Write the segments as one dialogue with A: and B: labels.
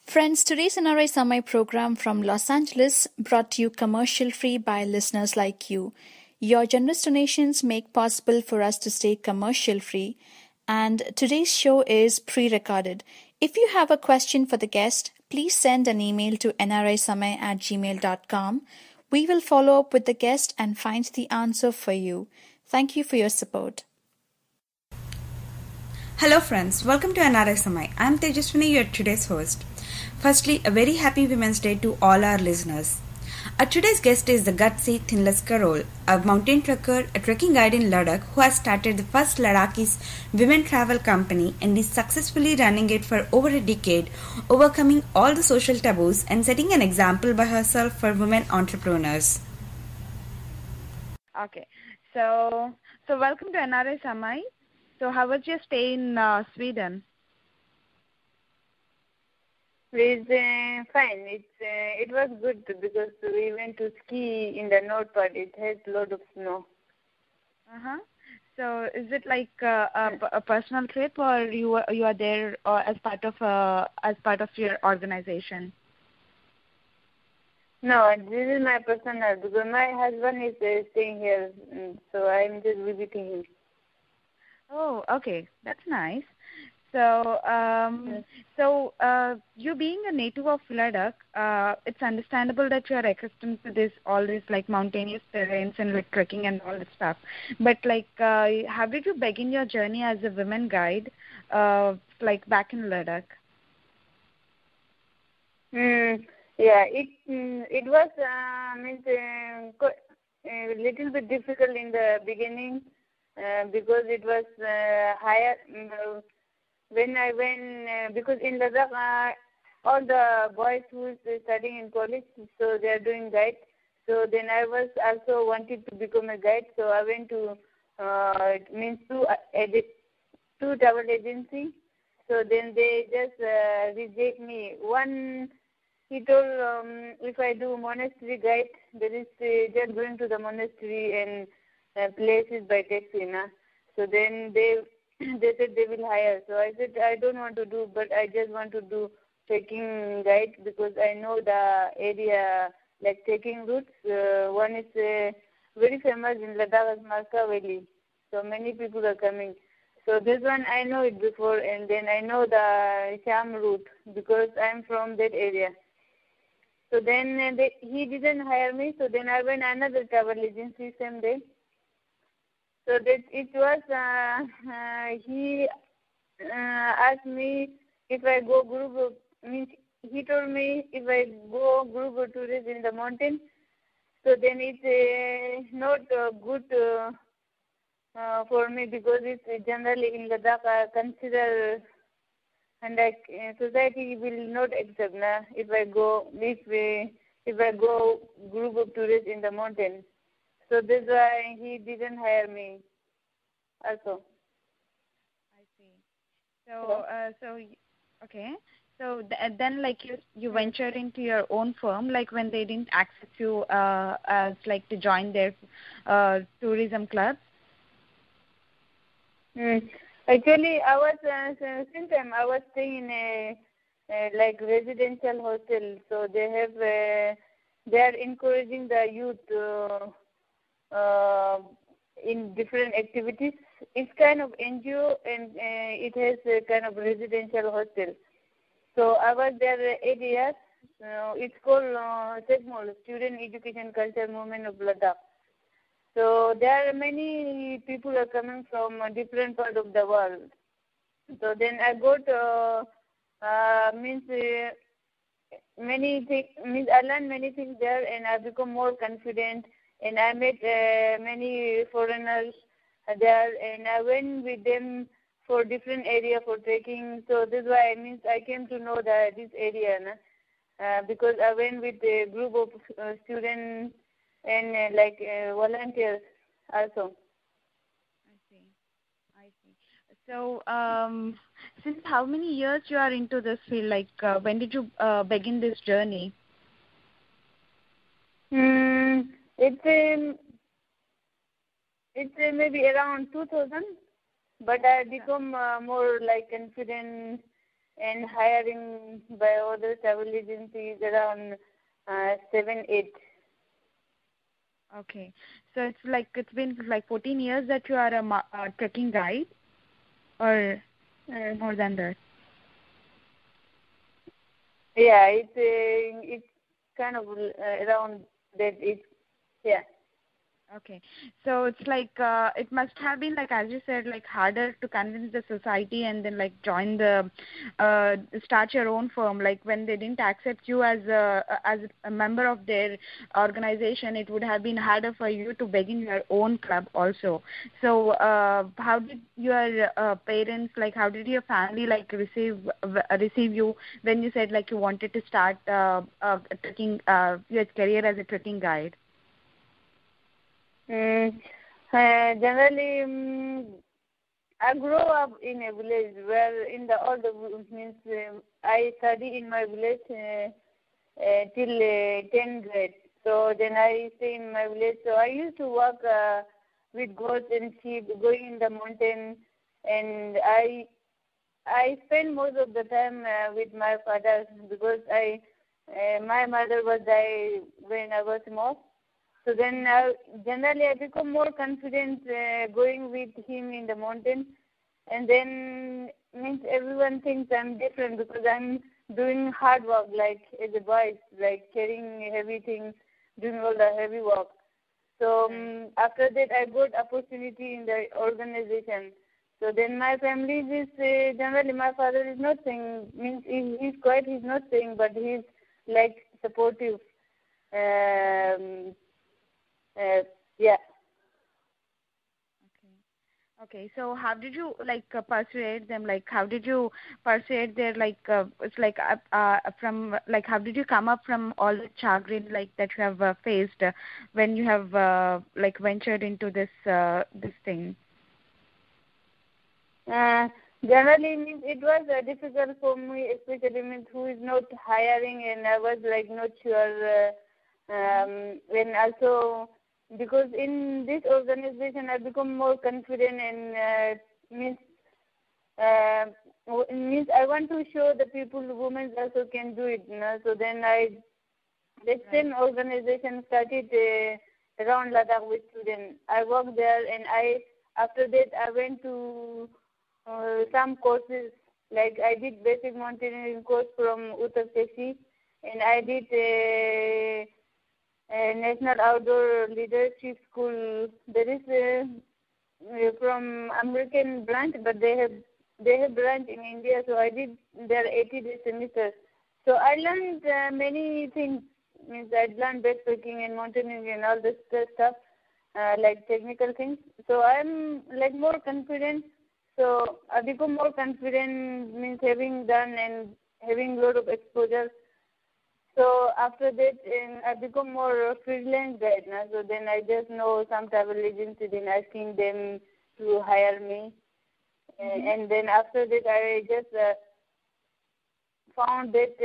A: Friends, today's NRI Samay program from Los Angeles brought to you commercial-free by listeners like you. Your generous donations make possible for us to stay commercial-free, and today's show is pre-recorded. If you have a question for the guest, please send an email to nrisamay@gmail.com. We will follow up with the guest and find the answer for you. Thank you for your support.
B: Hello friends, welcome to NRI Samay. I am Tejaswini, your today's host. Firstly, a very happy Women's Day to all our listeners. Our today's guest is the Gutsy Thinlas Chorol, a mountain trucker, a trekking guide in Ladakh who has started the first Ladakhi's women travel company and is successfully running it for over a decade, overcoming all the social taboos and setting an example by herself for women entrepreneurs.
C: Okay, so welcome to NRI Samay. So how was your stay in Sweden?
D: It's fine. It was good because we went to ski in the north part. It has a lot of snow.
C: So is it like a personal trip, or you are there as part of your organization?
D: No, this is my personal because my husband is staying here, so I'm just visiting him.
C: Oh, okay, that's nice. So, you being a native of Ladakh, it's understandable that you are accustomed to all this like mountainous terrains and like trekking and all that stuff. But like, how did you begin your journey as a women guide, like back in Ladakh?
D: Yeah, it was a little bit difficult in the beginning because it was higher. When I went, because in Ladakh, all the boys who is studying in college, so they are doing guide. So then I was also wanted to become a guide. So I went to two travel agency. So then they just reject me. One, he told if I do monastery guide, that is just going to the monastery and places by taxi, na. So then they said they will hire. So I said I don't want to do, but I just want to do trekking guide because I know the area, like trekking routes. One is very famous in Ladakh, Marka Valley. So many people are coming. So this one I know it before, and then I know the Sham route because I'm from that area. So then he didn't hire me. So then I went another travel agency same day. So that it was, he asked me if I go group, he told me if I go group of tourists in the mountain, so then it's not good for me because it's generally in Ladakh consider, and like society will not accept if I go group of tourists in the mountain. So that's why he didn't hire me also.
C: I see. So, okay. So then like you ventured into your own firm, like when they didn't accept you as like to join their tourism club?
D: Actually, I was, since I was staying in a like residential hostel, so they are encouraging the youth in different activities. It's kind of NGO and it has a kind of residential hostel. So I was there 8 years. It's called SECMOL, Student Education Culture Movement of Ladakh. So there are many people are coming from different parts of the world. So then I got I learned many things there, and I become more confident. And I met many foreigners there, and I went with them for different area for trekking. So this is why I came to know this area, because I went with a group of students and volunteers also.
C: I see. So since how many years you are into this field? Like when did you begin this journey?
D: It's maybe around 2000, but I become more like confident and hiring by other travel agencies around 7-8.
C: Okay. So it's been like 14 years that you are a trekking guide, or more than that?
D: Yeah, it's kind of around that. Yeah.
C: Okay. So it's like it must have been, like, as you said, like harder to convince the society and then like join the start your own firm. Like when they didn't accept you as a member of their organization, it would have been harder for you to begin your own club also. So how did your parents, like how did your family like receive you when you said like you wanted to start trekking your career as a trekking guide?
D: Generally, I grew up in a village where in the all the means I study in my village till 10th grade. So then I stay in my village. So I used to work with goats and sheep, going in the mountain, and I spend most of the time with my father because my mother was died when I was small. So then generally I become more confident going with him in the mountain, and then means everyone thinks I'm different because I'm doing hard work like as a boy, like carrying heavy things, doing all the heavy work. So after that I got opportunity in the organization. So then my family is generally my father is not saying, means he's quiet, he's not saying, but he's like supportive. Yeah.
C: Okay. So how did you like persuade them? Like how did you persuade their it's like from like how did you come up from all the chagrin like that you have faced when you have like ventured into this thing?
D: Generally, means it was difficult for me, especially means who is not hiring, and I was like not sure. And also because in this organization I become more confident and means I want to show the people, women also can do it. So then the same organization started around Ladakh with students. I worked there, and after that I went to some courses, like I did basic mountaineering course from Uttar Pradesh, and I did a National Outdoor Leadership School. There is from American branch, but they have branch in India. So I did their 80-day semesters. So I learned many things. Means I learned backpacking and mountaineering and all this stuff, like technical things. So I'm like more confident. So I become more confident, means having done and having a lot of exposure. So after that, I become more freelance guide now. So then I just know some travel agency, then asking them to hire me. And then after that, I just found that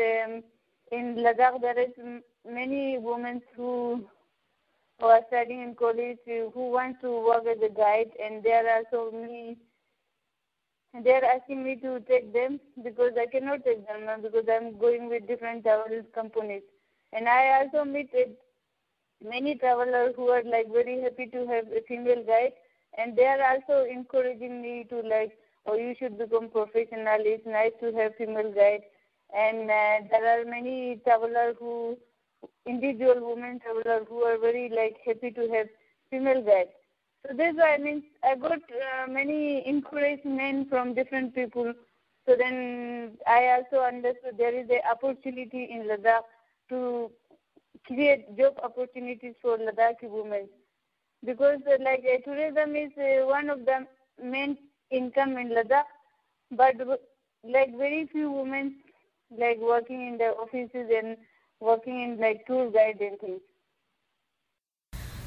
D: in Ladakh there is many women who are studying in college who want to work as a guide, and there are so many. They are asking me to take them because I cannot take them now because I'm going with different travel companies. And I also meet many travelers who are like very happy to have a female guide, and they are also encouraging me to like, oh, you should become professional. It's nice to have female guide. And there are many travelers individual women travelers who are very like happy to have female guide. So this I mean I got many encouragement from different people. So then I also understood there is an opportunity in Ladakh to create job opportunities for Ladakhi women, because like tourism is one of the main income in Ladakh, but like very few women like working in the offices and working in like tour guide and things.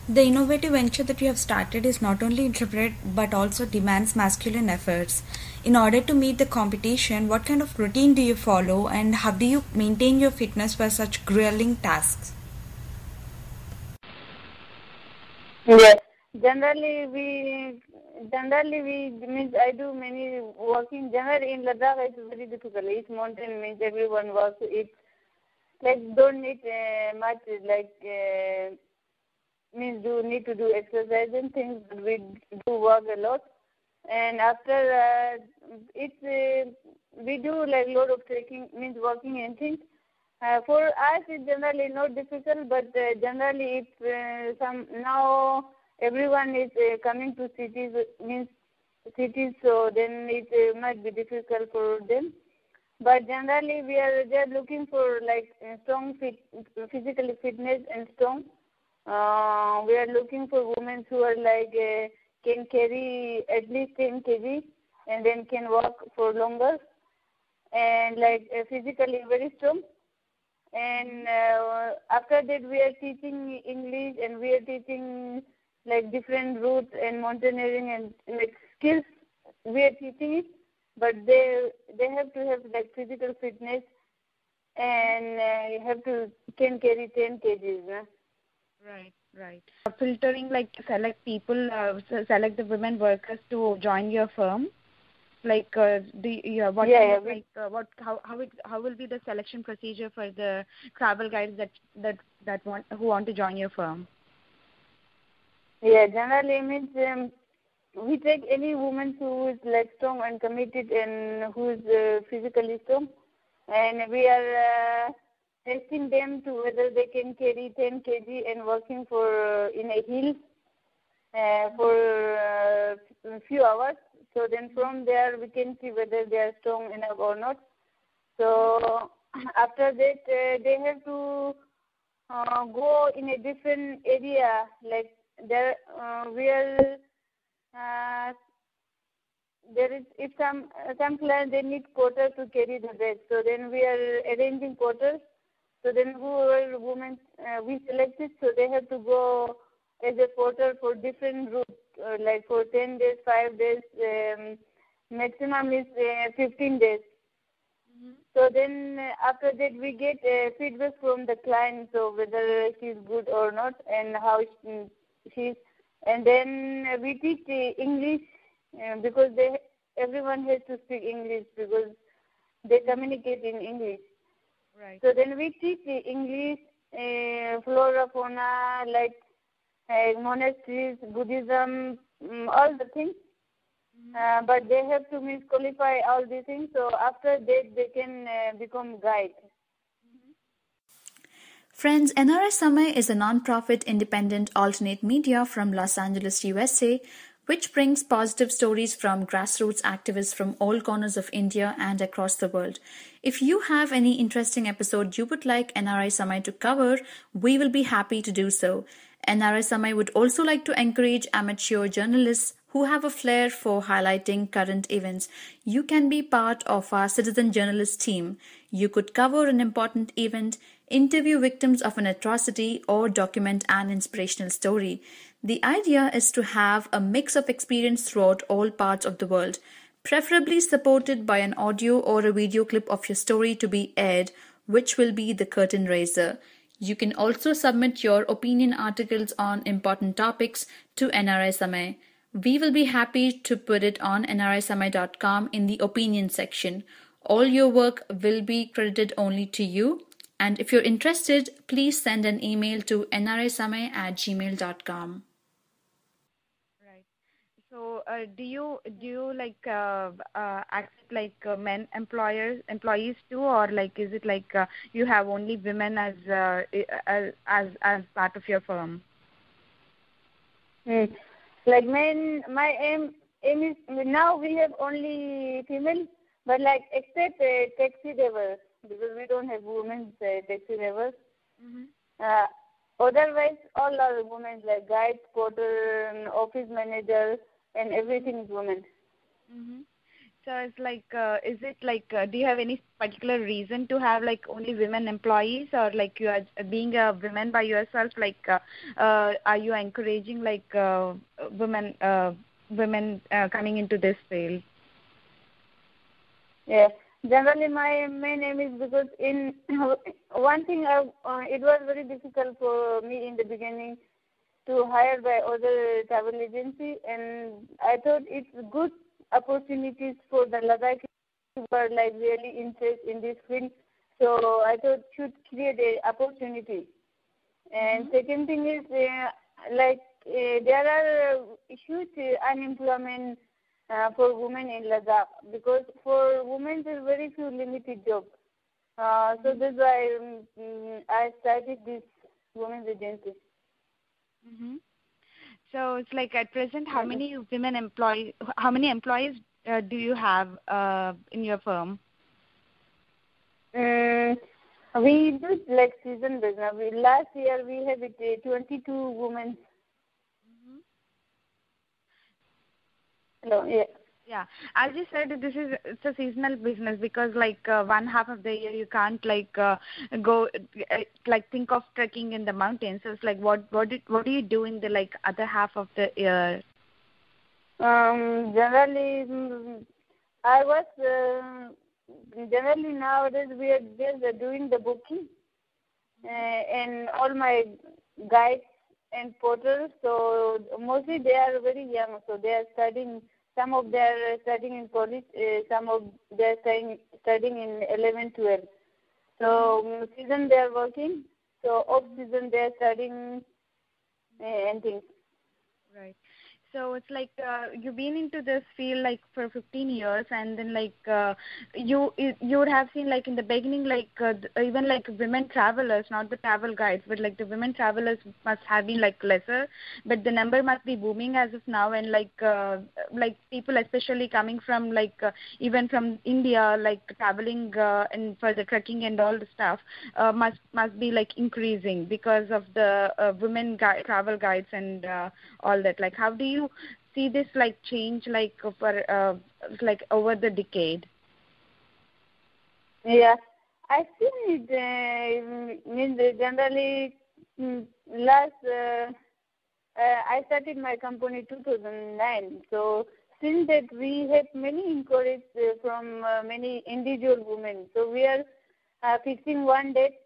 B: The innovative venture that you have started is not only intricate but also demands masculine efforts. In order to meet the competition, what kind of routine do you follow, and how do you maintain your fitness for such grueling tasks?
D: Yes, Generally, we means I do many walking. Generally, in Ladakh, it's very difficult. Each mountain means everyone walks. It's like don't need much like means do need to do exercise and things. But we do walk a lot, and after we do like a lot of trekking means walking and things. For us, it's generally not difficult, but generally, if some now everyone is coming to cities, means cities, so then it might be difficult for them. But generally, we are just looking for like physical fitness and strong. We are looking for women who are like can carry at least 10 kg and then can walk for longer and like physically very strong. And after that, we are teaching English and we are teaching like different routes and mountaineering and like skills. We are teaching it, but they have to have like physical fitness and have to can carry 10 kgs.
C: Right. Filtering like to select people, select the women workers to join your firm. Like how will be the selection procedure for the travel guides who want to join your firm?
D: Yeah, generally means we take any woman who is like strong and committed and who is physically strong, and we are testing them to whether they can carry 10 kg and working for in a hill for a few hours. So then from there we can see whether they are strong enough or not. So after that they have to go in a different area. Like there is if some clients they need porter to carry the bag. So then we are arranging porters. So then whoever women we selected, so they have to go as a porter for different routes. Like for 10 days, 5 days, maximum is 15 days. Mm-hmm. So then after that we get feedback from the client, so whether she's good or not and how she's. And then we teach English because everyone has to speak English because they communicate in English.
C: Right.
D: So then we teach English, flora, fauna, like monasteries, Buddhism, all the things. Mm-hmm. But they have to qualify all these things. So after that, they can become guide.
A: Mm-hmm. Friends, NRI Samay is a non-profit independent alternate media from Los Angeles, USA, which brings positive stories from grassroots activists from all corners of India and across the world. If you have any interesting episode you would like NRI Samay to cover, we will be happy to do so. NRI Samay would also like to encourage amateur journalists who have a flair for highlighting current events. You can be part of our citizen journalist team. You could cover an important event, interview victims of an atrocity, or document an inspirational story. The idea is to have a mix of experience throughout all parts of the world, preferably supported by an audio or a video clip of your story to be aired, which will be the curtain raiser. You can also submit your opinion articles on important topics to NRI Samay. We will be happy to put it on nrisamay.com in the opinion section. All your work will be credited only to you. And if you're interested, please send an email to nrisamay@gmail.com.
C: Right. So, do you like accept like men employees too, or like is it like you have only women as part of your firm?
D: Like men, my aim is now we have only female, but like except taxi drivers because we don't have women taxi drivers. Mm-hmm. Otherwise, all are women like guides, porter, office manager, and everything is women.
C: Mm-hmm. So it's like, is it like, do you have any particular reason to have like only women employees, or like you are being a woman by yourself? Like, are you encouraging like women coming into this field?
D: Yeah, generally my main aim is because in one thing it was very difficult for me in the beginning to hire by other travel agency, and I thought it's good opportunities for the Ladakhi who are like really interested in this field. So I thought should create a opportunity. And second thing is there are huge unemployment for women in Ladakh, because for women there are very few limited jobs. So that's why I started this women's agency.
C: So it's like at present, how many employees do you have in your firm?
D: We do like season business. Last year we had 22 women. Hello, yeah.
C: Yeah, as you said, it's a seasonal business, because like one half of the year you can't go think of trekking in the mountains. So it's like what do you do in the like other half of the year?
D: Generally, generally nowadays we are just doing the booking, and all my guides and porters. So mostly they are very young, so they are studying. Some of them are studying in college, some of them are studying in 11, 12. So season they are working, so off season they are studying and things.
C: Right. So it's like you've been into this field like for 15 years, and then you would have seen like in the beginning even like women travelers, not the travel guides, but like the women travelers must have been like lesser, but the number must be booming as of now, and like people especially coming from even from India, like traveling and for the trekking and all the stuff must be like increasing because of the travel guides and all that. Like how do you see this like change for over the decade?
D: Yeah, I think it means generally I started my company 2009. So since that we have many inquiries from many individual women. So we are fixing one date.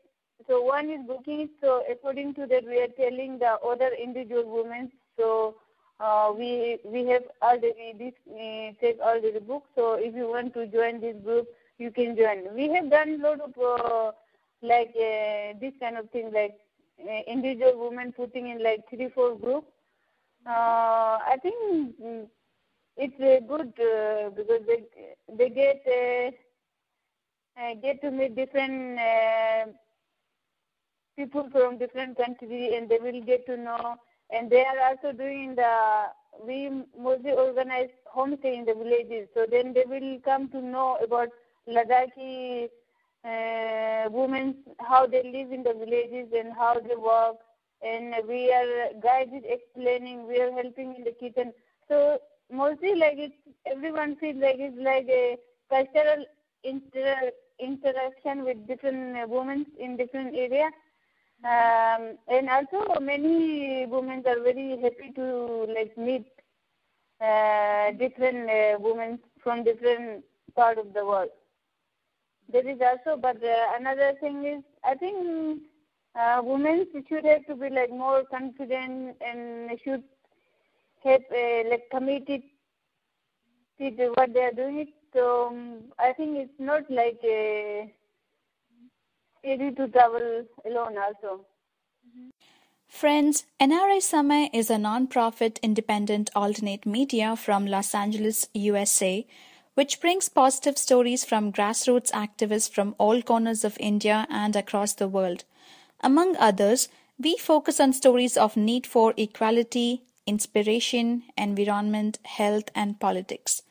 D: So one is booking it. So according to that, we are telling the other individual women. So we have already take already booked. So if you want to join this group, you can join. We have done a lot of this kind of thing, like individual women putting in like 3-4 groups. I think it's good because they get to meet different people from different countries, and they will get to know. And they are also doing we mostly organize homestay in the villages. So then they will come to know about Ladakhi women, how they live in the villages and how they work. And we are guided explaining, we are helping in the kitchen. So mostly everyone feels like it's like a cultural interaction with different women in different areas. And also many women are very happy to meet different women from different part of the world. There is also, but another thing is, I think women should have to be more confident and should have committed to what they are doing. So I think it's not easy to travel alone also.
A: Friends, NRI Samay is a non-profit independent alternate media from Los Angeles, USA, which brings positive stories from grassroots activists from all corners of India and across the world. Among others, we focus on stories of need for equality, inspiration, environment, health, and politics.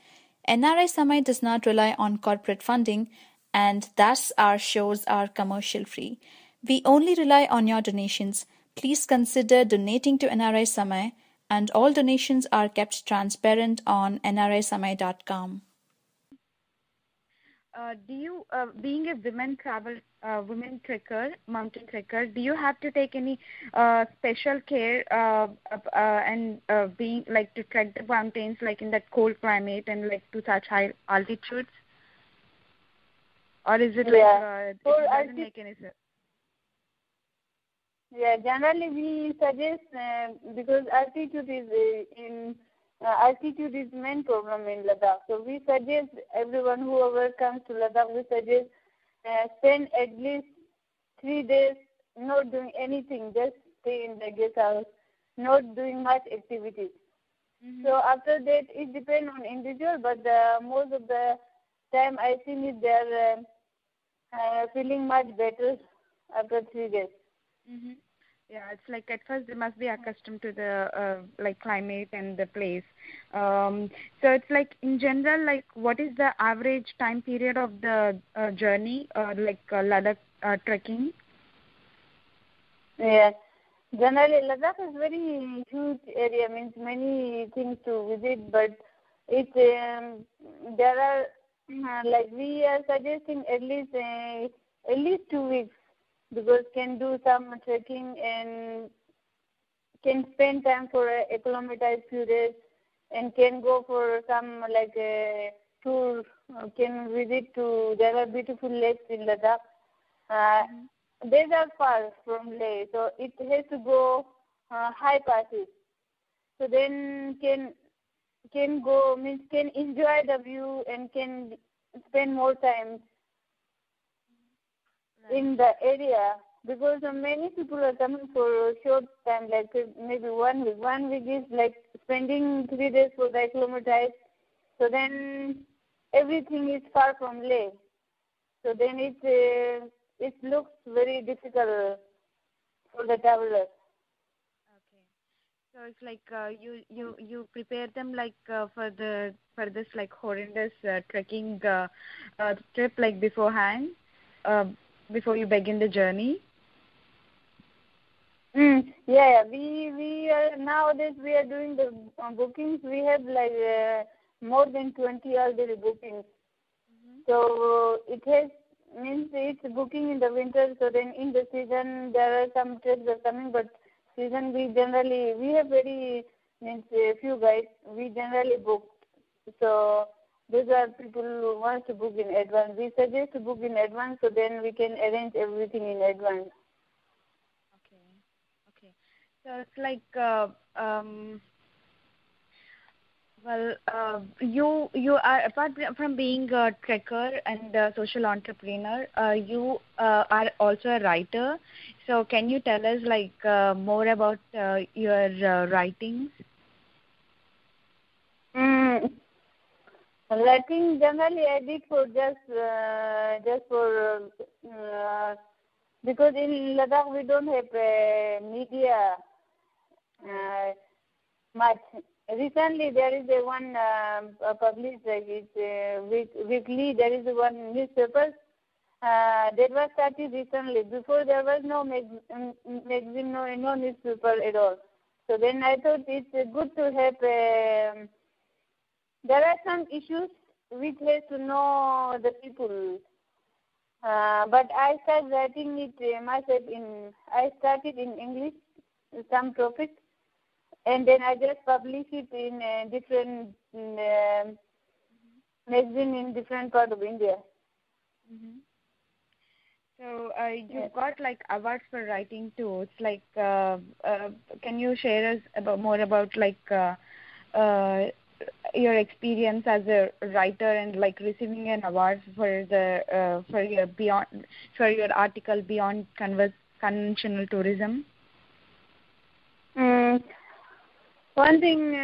A: NRI Samay does not rely on corporate funding, and thus our shows are commercial free. We only rely on your donations. Please consider donating to NRI Samay, and all donations are kept transparent on nrisamay.com.
C: Do you, being a women trekker, mountain trekker, do you have to take any special care and being to trek the mountains in that cold climate and to such high altitudes? Or is it it doesn't make any sense?
D: Yeah, generally we suggest because altitude is altitude is main problem in Ladakh. So we suggest everyone whoever comes to Ladakh, we suggest spend at least 3 days not doing anything, just stay in the guest house, not doing much activities. Mm-hmm. So after that, it depends on individual, but most of the time I think it they're feeling much better after 3 days.
C: Mm-hmm. Yeah, it's like at first they must be accustomed to the like climate and the place. So it's like in general, like what is the average time period of the journey, like Ladakh trekking?
D: Yeah, generally Ladakh is very huge area, means many things to visit, but it there are like we are suggesting at least 2 weeks. Because can do some trekking and can spend time for acclimatize few days and can go for some like a tour, can visit to, there are beautiful lakes in Ladakh. They are far from Leh, so it has to go high passes. So then can go, means can enjoy the view and can spend more time in the area, because many people are coming for a short time, like maybe 1 week. 1 week is like spending 3 days for the acclimatize. So then everything is far from Leh. So then it looks very difficult for the travelers.
C: Okay, so it's like you prepare them like for this like horrendous trekking trip like beforehand. Before you begin the journey?
D: Yeah. We are nowadays we are doing the bookings. We have like more than 20 already bookings. Mm-hmm. So it has means it's booking in the winter. So then in the season there are some trips are coming, but season we have very means a few guys we generally book. So these are people who want to book in advance. We suggest to book in advance, so then we can arrange everything in advance.
C: Okay. So it's like, you are, apart from being a trekker and a social entrepreneur, you are also a writer. So can you tell us like more about your writings?
D: Writing generally I did for just for because in Ladakh we don't have media much. Recently there is a one published like it's weekly. There is one newspaper that was started recently. Before there was no magazine, no newspaper at all. So then I thought it's good to have. There are some issues which has to know the people. But I started writing it myself I started in English, some topic, and then I just publish it in different magazine in different part of India.
C: Mm-hmm. So you've got like awards for writing too. It's like, can you share us more about like your experience as a writer and like receiving an award for your article Beyond Conventional Tourism?
D: One thing,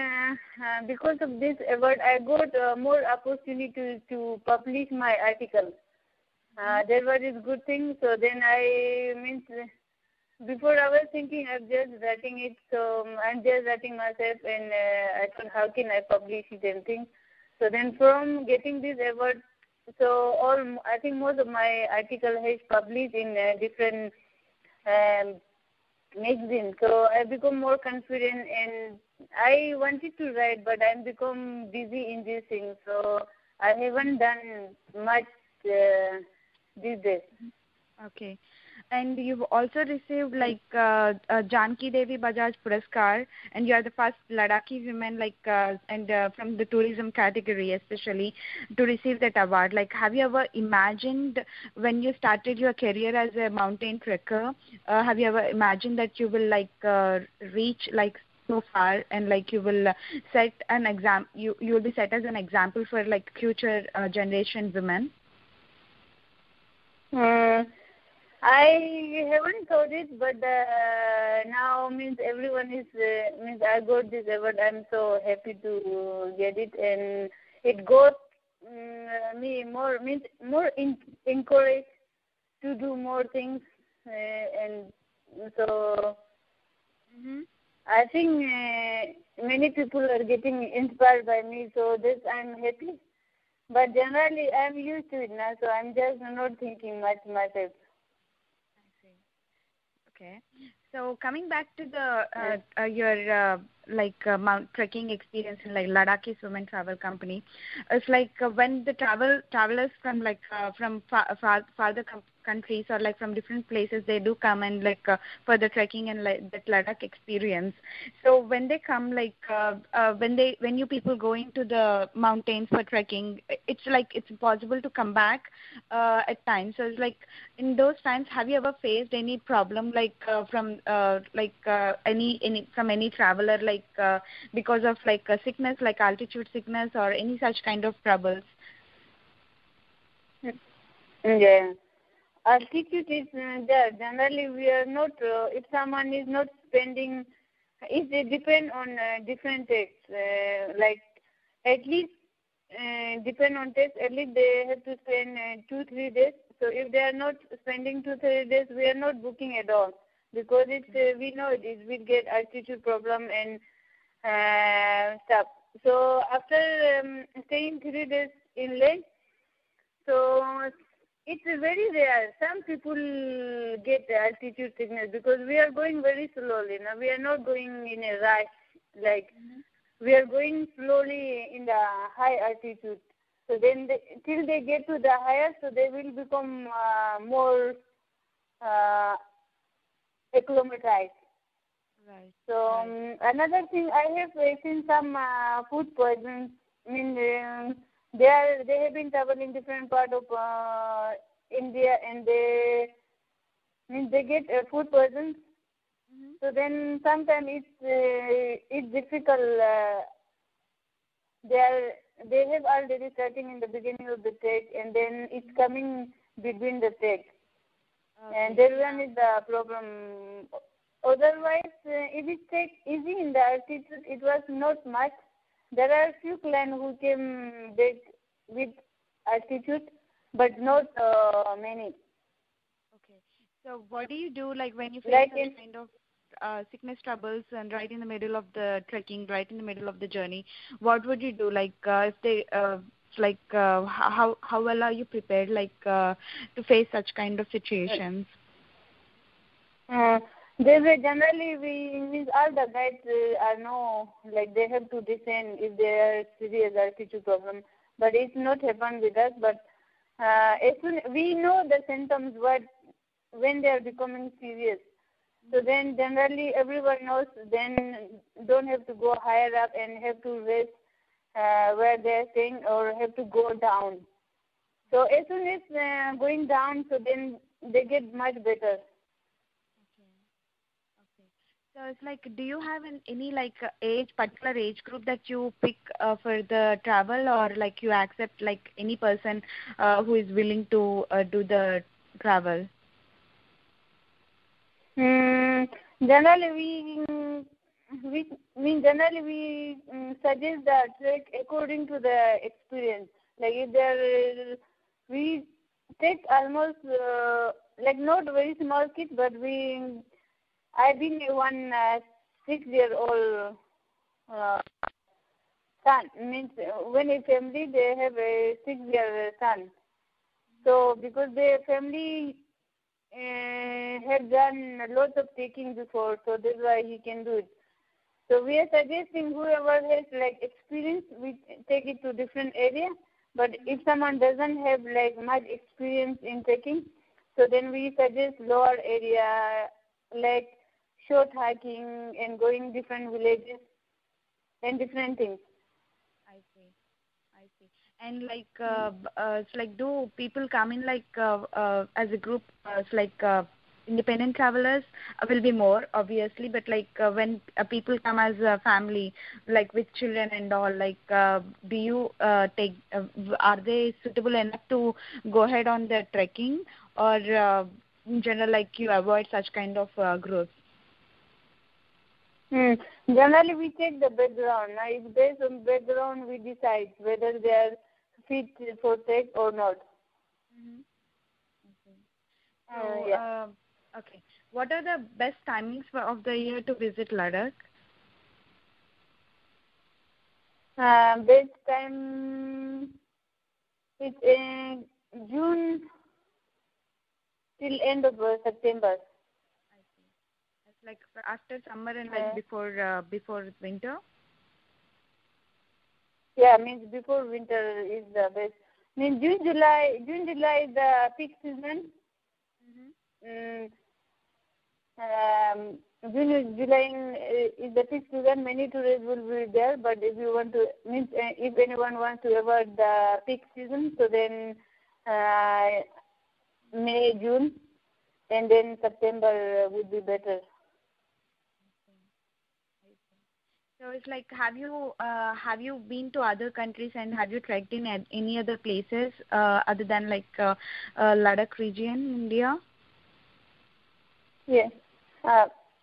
D: because of this award, I got more opportunity to publish my article. That was a good thing. So then before I was thinking of just writing it, so I'm just writing myself, and I thought, how can I publish it and things. So then from getting this award, so I think most of my article has published in different magazines. So I become more confident, and I wanted to write, but I'm become busy in these things. So I haven't done much these days.
C: Okay. and you've also received like Janki Devi Bajaj Puraskar, and you are the first Ladakhi woman from the tourism category especially to receive that award. Like, have you ever imagined when you started your career as a mountain trekker? Have you ever imagined that you will reach like so far, and like you will set an you will be set as an example for like future generation women?
D: I haven't thought it, but now means everyone is means I got this award. I'm so happy to get it, and it got me more encouraged to do more things, and so I think many people are getting inspired by me. So this I'm happy. But generally, I'm used to it now, so I'm just not thinking much myself.
C: Okay. So coming back to the your mount trekking experience in like Ladakhi Women Travel Company, it's like when the travelers from from farther countries or like from different places, they do come and for the trekking and like that Ladakh experience. So when they come when you people go into the mountains for trekking, it's impossible to come back at times. So it's like in those times, have you ever faced any problem from any traveler because of a sickness like altitude sickness or any such kind of troubles?
D: Yeah. Altitude is there. Generally, we are not, if someone is not spending, it depends on different takes. At least, depend on takes, at least they have to spend 2-3 days. So if they are not spending 2-3 days, we are not booking at all. Because we know it will get altitude problem and stuff. So after staying 3 days in Leh, so it's very rare. Some people get altitude sickness because we are going very slowly. Now we are not going in a rush. We are going slowly in the high altitude. So then till they get to the higher, so they will become more acclimatized.
C: Right.
D: So another thing, I have seen some food poisons. I mean, they have been traveling different part of India, and they get food poisons. So then sometimes it's difficult. They have already starting in the beginning of the trek, and then it's coming between the trek. Okay. And that one is the problem. Otherwise, if it takes easy in the altitude, it was not much. There are few clients who came back with altitude, but not many.
C: Okay. So what do you do when you face such kind of sickness troubles and right in the middle of the trekking, right in the middle of the journey? What would you do? If they how well are you prepared to face such kind of situations?
D: Generally, all the guides they have to descend if there are serious altitude problem. But it's not happened with us. But as soon we know the symptoms when they are becoming serious. So then generally everyone knows. Then don't have to go higher up and have to rest where they are staying or have to go down. So as soon as going down, so then they get much better.
C: So it's do you have any particular age group that you pick for the travel, or you accept any person who is willing to do the travel?
D: Generally, we suggest the trek according to the experience. If we take almost not very small kids, but I've been one 6-year-old son. Means when a family they have a 6-year son. So because their family have done lots of taking before, so that's why he can do it. So we are suggesting whoever has experience, we take it to different area. But if someone doesn't have much experience in taking, So then we suggest lower area like short hiking and going different villages and different things.
C: I see. I see. And like, it's like, do people come in like as a group? It's like independent travelers will be more obviously, but like when people come as a family, like with children and all, like, do you take? Are they suitable enough to go ahead on the trekking, or in general, like you avoid such kind of groups?
D: Generally, we check the background. Now, it's based on background we decide whether they are fit for trek or not.
C: Mm-hmm. Okay. So, okay. What are the best timings of the year to visit Ladakh?
D: Best time is June till end of September.
C: I see. It's like after summer and like before winter.
D: Yeah, means before winter is the best. Means June, July is the peak season. June, July is the peak season. Many tourists will be there. But if you want to, means if anyone wants to avoid the peak season, so then May, June, and then September would be better.
C: So it's like, have you been to other countries and have you trekked in any other places other than like Ladakh region, India?
D: Yeah.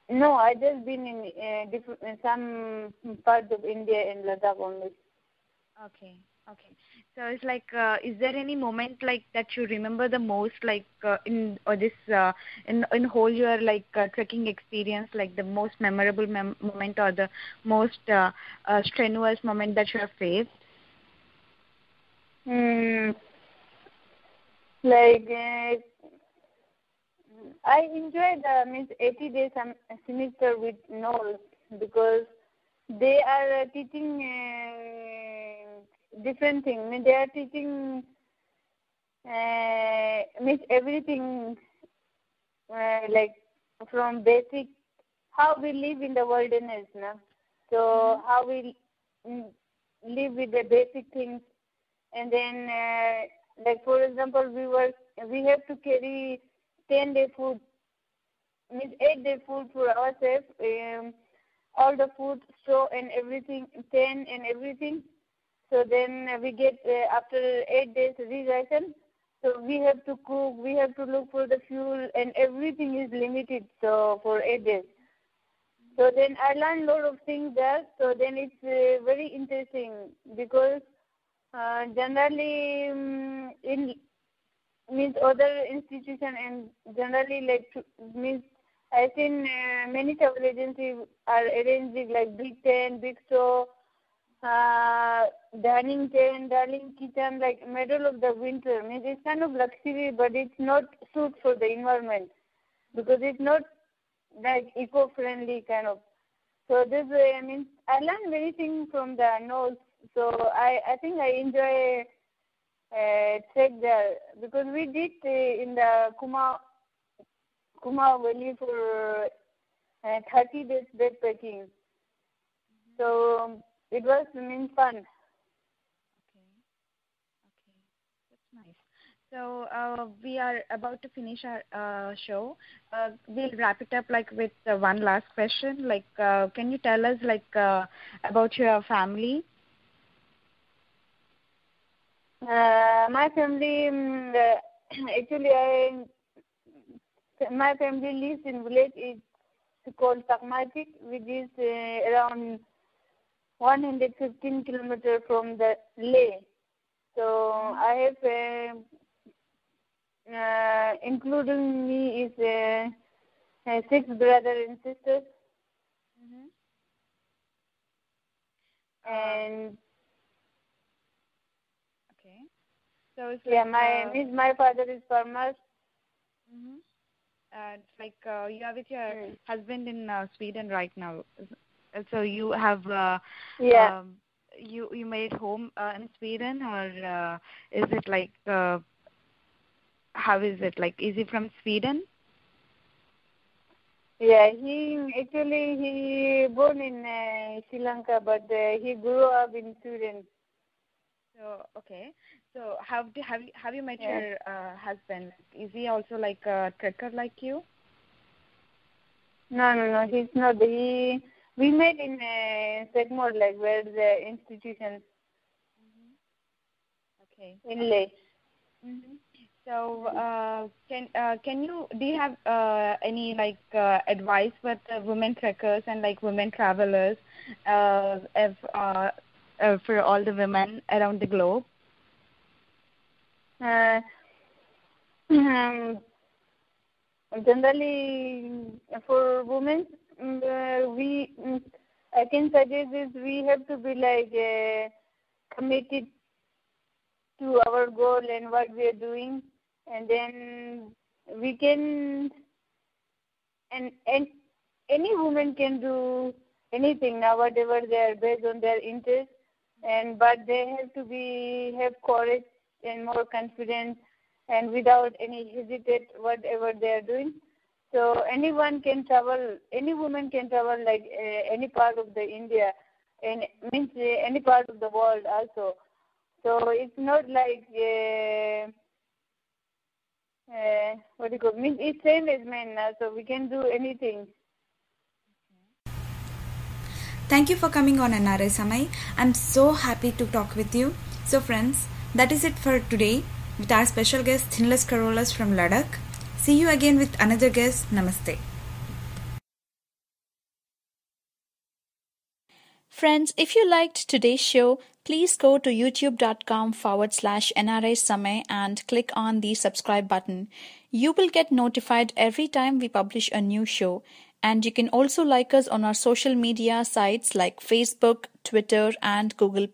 D: No, I just been in some parts of India and Ladakh only.
C: Okay. So it's like, is there any moment like that you remember the most, like in whole your like trekking experience, like the most memorable moment or the most strenuous moment that you have faced?
D: Like I enjoyed means 80 days semester with NOLs because they are teaching different things. I mean, they are teaching means everything like from basic how we live in the wilderness, no? So how we live with the basic things, and then like for example we have to carry 10-day food, means 8-day food for ourselves, all the food, straw and everything, tent and everything. So then we get after 8 days re-ration. So we have to cook, we have to look for the fuel, and everything is limited. So for 8 days. So then I learned a lot of things there. So then it's very interesting because generally in means other institution and generally like means I seen many travel agencies are arranging like big tent, big store, dining tent, dining kitchen, like middle of the winter. Means it's kind of luxury, but it's not suit for the environment because it's not like eco-friendly kind of. So this way, I mean, I learned many things from the notes. So I think I enjoy trek there because we did in the Kuma Valley for 30 days backpacking. So it was fun.
C: Okay, that's nice. So we are about to finish our show. We'll wrap it up like with one last question. Like, can you tell us like about your family?
D: My family, actually, my family lives in village. It's called Takmatik, which is around 115 kilometers from the Leh. So I have, including me, is 6 brothers and sisters. And
C: okay, so it's
D: yeah,
C: like,
D: my father is farmer.
C: It's like you are with your husband in Sweden right now. So you have you made home in Sweden, or is it like how is it? Like, is he from Sweden?
D: Yeah, he born in Sri Lanka, but he grew up in Sweden.
C: So okay. So have you met your husband? Is he also like a trekker like you?
D: No, he's not. We met in Segmore, like where the institution.
C: Okay.
D: In Leh.
C: Mm-hmm. So can you do you have any like advice for the women trekkers and like women travelers, if, for all the women around the globe?
D: Generally, for women, I can suggest is we have to be like committed to our goal and what we are doing, and then we can, and any woman can do anything now, whatever they are based on their interest, but they have to have courage and more confidence, and without any hesitate whatever they are doing. So any woman can travel like any part of the India, and means any part of the world also. So it's not like what do you call? Means it's same as men now, so we can do anything.
B: Thank you for coming on NRI Samay. I'm so happy to talk with you. So friends, that is it for today with our special guest Thinlas Chorol from Ladakh. See you again with another guest. Namaste.
A: Friends, if you liked today's show, please go to youtube.com/NRI Samay and click on the subscribe button. You will get notified every time we publish a new show. And you can also like us on our social media sites like Facebook, Twitter, and Google+.